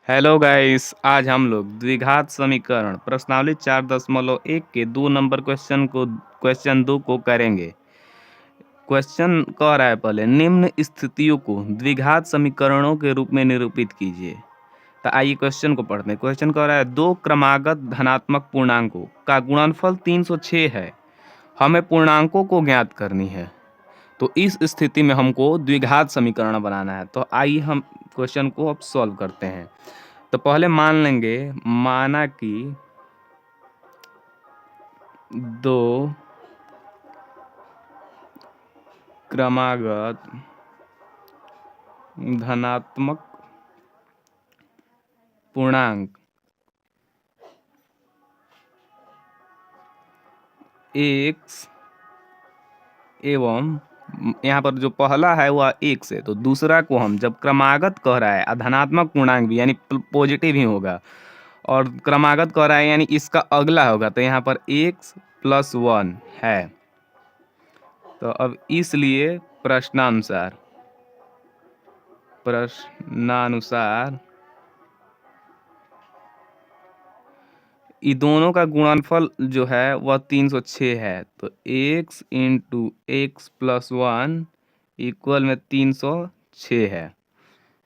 Hello guys, आज हम लोग द्विघात समीकरण प्रश्नावली 4.1 के 2 नंबर क्वेश्चन 2 को करेंगे। क्वेश्चन कह रहा है पहले निम्न स्थितियों को द्विघात समीकरणों के रूप में निरूपित कीजिए। तो आइए क्वेश्चन को पढ़ते हैं। क्वेश्चन कह रहा है दो क्रमागत धनात्मक पूर्णांकों का गुणनफल 306 है। हमें पूर्णांकों को ज्ञात करनी है। तो इस स्थिति में हमको द्विघात समीकरण बनाना है। तो आइए हम क्वेश्चन को अब सॉल्व करते हैं। तो पहले मान लेंगे, माना कि दो क्रमागत धनात्मक पूर्णांक x एवं यहाँ पर जो पहला है वह x है, तो दूसरा को हम जब क्रमागत कह रहा है धनात्मक पूर्णांक भी यानी पॉजिटिव ही होगा, और क्रमागत कह रहा है यानी इसका अगला होगा, तो यहाँ पर x + 1 है। तो अब इसलिए प्रश्नानुसार ये दोनों का गुणनफल जो है वह 306 है। तो x × x + 1 = 306 है।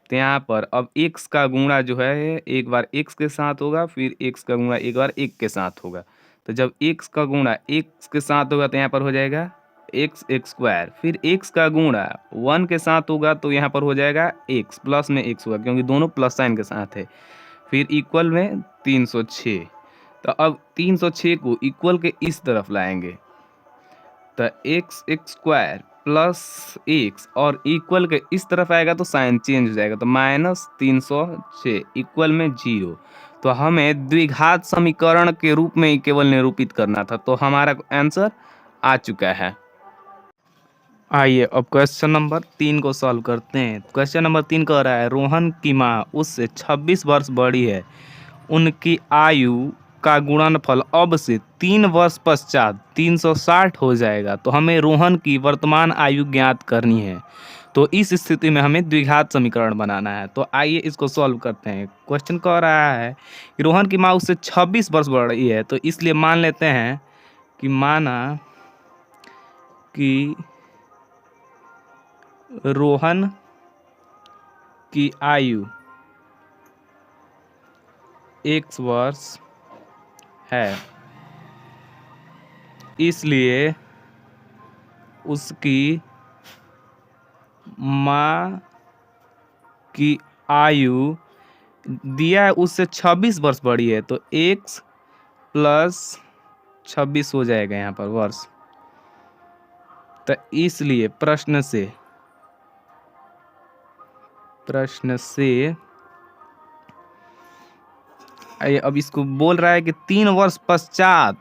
तो यहाँ पर अब x का गुणा जो है एक बार x के साथ होगा, फिर x का गुणा एक बार 1 के साथ होगा। तो जब x का गुणा x के साथ होगा तो यहाँ पर हो जाएगा x² फिर x का गुणा 1 के साथ होगा तो यहाँ पर हो जाएगा x, प्लस में x होगा क्योंकि दोनों प्लस साइन के साथ है। फिर इक्वल में 306। तो अब 306 को इक्वल के इस तरफ लाएंगे तो x² + x और इक्वल के इस तरफ आएगा तो साइन चेंज हो जाएगा, तो -306 इक्वल में 0। तो हमें द्विघात समीकरण के रूप में ही केवल निरूपित करना था, तो हमारा आंसर आ चुका है। आइए अब क्वेश्चन नंबर 3 को सॉल्व करते हैं। क्वेश्चन नंबर 3 कह रहा है रोहन की माँ उससे 26 वर्ष बड़ी है। उनकी आयु का गुणनफल अब से 3 वर्ष पश्चात 360 हो जाएगा। तो हमें रोहन की वर्तमान आयु ज्ञात करनी है। तो इस स्थिति में हमें द्विघात समीकरण बनाना है। तो आइए इसको सॉल्व करते हैं। क्वेश्चन कह रहा है कि रोहन की माँ उससे 26 वर्ष बड़ी है, तो इसलिए मान लेते हैं कि माना कि रोहन की आयु x वर्ष है, इसलिए उसकी माँ की आयु दिया है उससे 26 वर्ष बड़ी है, तो x + 26 हो जाएगा यहाँ पर वर्ष। तो इसलिए प्रश्न से अब इसको बोल रहा है कि 3 वर्ष पश्चात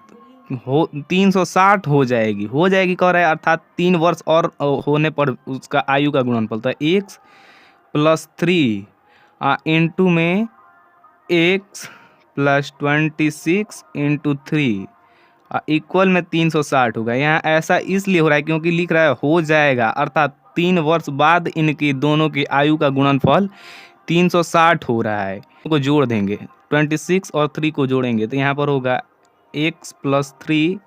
360 हो जाएगी कह रहा है, अर्थात 3 वर्ष और होने पर उसका आयु का गुणनफल। तो x + 3 इंटू में x + 26 × 3 इक्वल में 360 होगा। यहाँ ऐसा इसलिए हो रहा है क्योंकि लिख रहा है हो जाएगा, अर्थात 3 वर्ष बाद इनकी दोनों की आयु का गुणनफल 360 हो रहा है। को जोड़ देंगे, 26 और 3 को जोड़ेंगे तो यहाँ पर होगा x + 3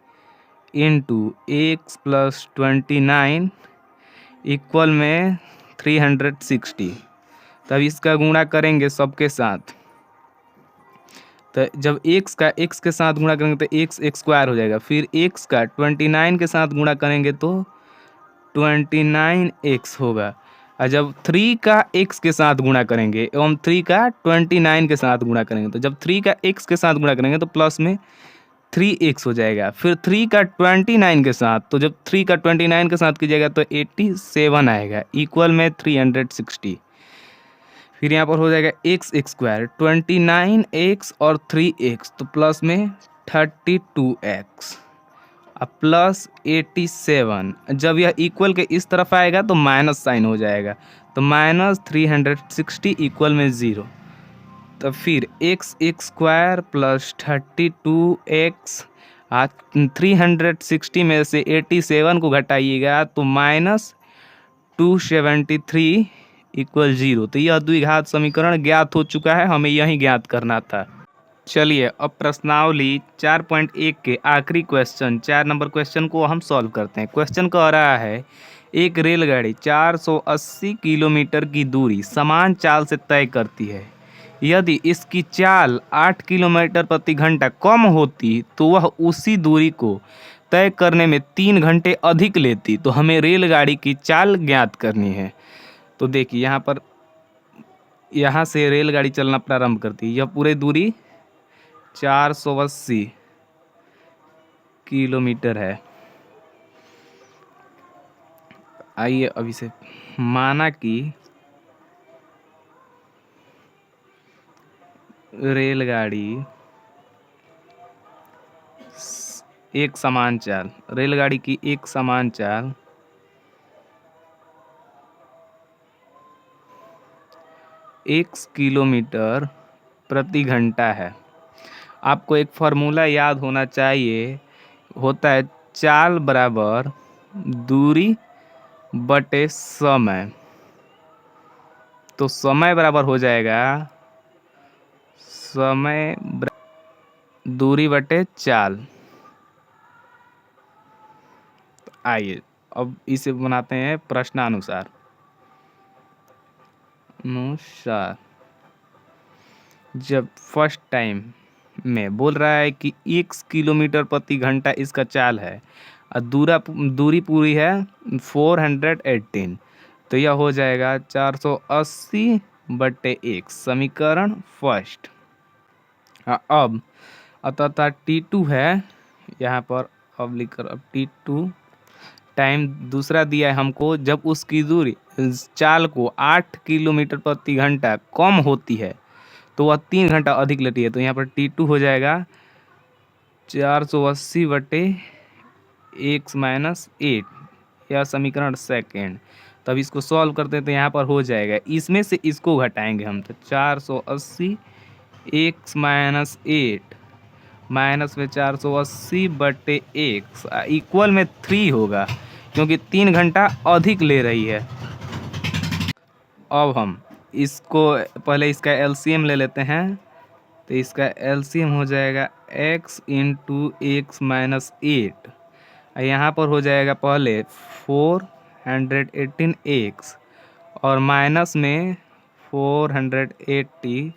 × x + 29 इक्वल में 360। तब इसका गुणा करेंगे सबके साथ, तो जब x का x के साथ गुणा करेंगे तो x² हो जाएगा। फिर x का 29 के साथ गुणा करेंगे तो 29x होगा। और जब 3 का x के साथ गुणा करेंगे एवं 3 का 29 के साथ गुणा करेंगे, तो जब 3 का x के साथ गुणा करेंगे तो प्लस में 3x हो जाएगा। फिर 3 का 29 के साथ, तो जब 3 का 29 के साथ कीजिएगा तो 87 आएगा इक्वल में 360। फिर यहाँ पर हो जाएगा x² 29x और 3x, तो प्लस में 32x प्लस 87। जब यह इक्वल के इस तरफ आएगा तो माइनस साइन हो जाएगा, तो -360 इक्वल में 0। तो फिर x² + 32x 360 में से 87 को घटाइएगा तो -273 इक्वल 0। तो यह द्विघात समीकरण ज्ञात हो चुका है, हमें यही ज्ञात करना था। चलिए अब प्रश्नावली 4.1 के आखिरी क्वेश्चन 4 नंबर क्वेश्चन को हम सॉल्व करते हैं। क्वेश्चन कह रहा है एक रेलगाड़ी 480 किलोमीटर की दूरी समान चाल से तय करती है। यदि इसकी चाल 8 किलोमीटर प्रति घंटा कम होती तो वह उसी दूरी को तय करने में 3 घंटे अधिक लेती। तो हमें रेलगाड़ी की चाल ज्ञात करनी है। तो देखिए यहाँ पर, यहाँ से रेलगाड़ी चलना प्रारंभ करती है। यह पूरी दूरी 480 किलोमीटर है। आइए अभी से माना कि रेलगाड़ी एक समान चाल, रेलगाड़ी की एक समान चाल x किलोमीटर प्रति घंटा है। आपको एक फार्मूला याद होना चाहिए, होता है चाल बराबर दूरी बटे समय। तो समय बराबर हो जाएगा समय दूरी बटे चाल। आइए अब इसे बनाते हैं प्रश्नानुसार। जब फर्स्ट टाइम में बोल रहा है कि 1 किलोमीटर प्रति घंटा इसका चाल है और दूरी पूरी है 418। तो यह हो जाएगा 480 बटे 1, समीकरण फर्स्ट। अब अतः T2 है यहाँ पर, अब लिखकर अब T2 टाइम दूसरा दिया है हमको, जब उसकी दूरी चाल को 8 किलोमीटर प्रति घंटा कम होती है तो वह 3 घंटा अधिक लेती है। तो यहाँ पर T2 हो जाएगा 480 बटे 1-8, यह समीकरण सेकेंड। तब इसको सॉल्व करते हैं तो यहाँ पर हो जाएगा, इसमें से इसको घटाएंगे हम, तो 480 x-8 माइनस में 480 बटे 1 इक्वल में 3 होगा, क्योंकि 3 घंटा अधिक ले रही है। अब हम इसको पहले इसका एलसीएम ले लेते हैं। तो इसका एलसीएम हो जाएगा x इंटू x-8, यहाँ पर हो जाएगा पहले 418x और माइनस में 480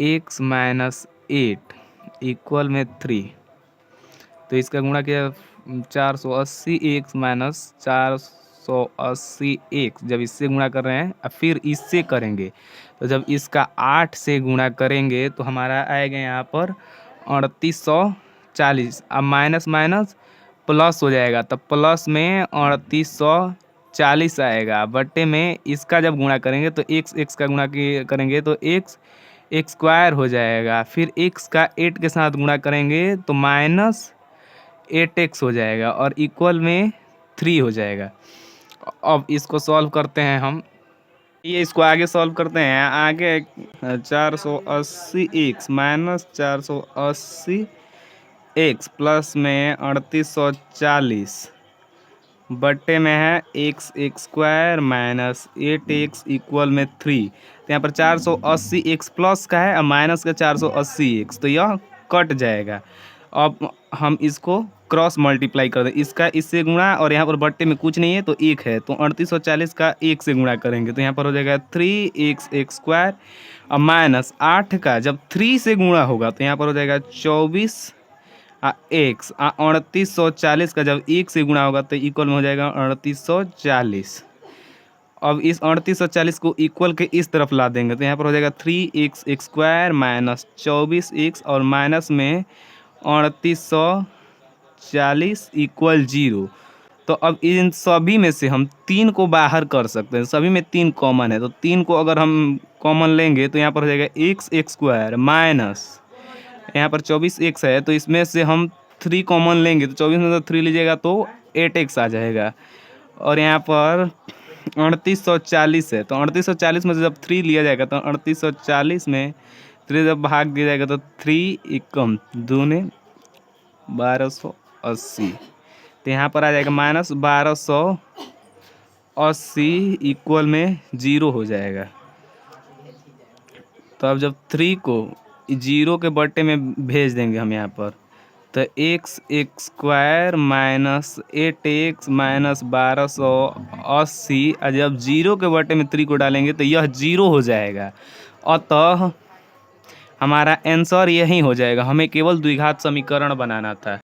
x-8 इक्वल में 3। तो इसका गुणा किया 480 x-480x, जब इससे गुणा कर रहे हैं और फिर इससे करेंगे, तो जब इसका 8 से गुणा करेंगे तो हमारा आएगा यहाँ पर 3840। अब माइनस माइनस प्लस हो जाएगा, तब प्लस में 3840 आएगा, बट्टे में इसका जब गुणा करेंगे तो x का गुणा करेंगे तो x स्क्वायर हो जाएगा, फिर x का 8 के साथ गुणा करेंगे तो -8x हो जाएगा और इक्वल में 3 हो जाएगा। अब इसको सॉल्व करते हैं हम, ये इसको आगे सॉल्व करते हैं। आगे 480x माइनस 480x प्लस में 3840 बट्टे में है x square minus 8x equal में 3। तो यहाँ पर 480x प्लस का है और माइनस का 480x, तो यह कट जाएगा। अब हम इसको क्रॉस मल्टीप्लाई कर दें, इसका इससे गुणा और यहाँ पर बट्टे में कुछ नहीं है तो 1 है, तो 3840 का 1 से गुणा करेंगे तो यहाँ पर हो जाएगा 3x स्क्वायर और माइनस 8 का जब 3 से गुणा होगा तो यहाँ पर हो जाएगा 24 x 3840 का जब 1 से गुणा होगा तो इक्वल में हो जाएगा 3840। अब इस 3840 को इक्वल के इस तरफ ला देंगे तो यहाँ पर हो जाएगा 3x स्क्वायर माइनस 24x और माइनस में 3840 इक्वल 0। तो अब इन सभी में से हम 3 को बाहर कर सकते हैं, सभी में 3 कॉमन है, तो 3 को अगर हम कॉमन लेंगे तो यहाँ पर हो जाएगा x स्क्वायर माइनस यहाँ पर 24x है, तो इसमें से हम 3 कॉमन लेंगे तो 24 में से 3 लीजिएगा तो 8x आ जाएगा। और यहाँ पर 3840 है, तो 3840 में से जब 3 लिया जाएगा तो 3840 में 3 जब भाग दिया जाएगा तो 3 एकम दूने 1280, तो यहाँ पर आ जाएगा -1280 80 इक्वल में 0 हो जाएगा। तो अब जब 3 को 0 के बट्टे में भेज देंगे हम यहाँ पर, तो x square minus 8x minus 1280, और जब 0 के बट्टे में 3 को डालेंगे तो यह 0 हो जाएगा। अतः हमारा आंसर यही हो जाएगा, हमें केवल द्विघात समीकरण बनाना था।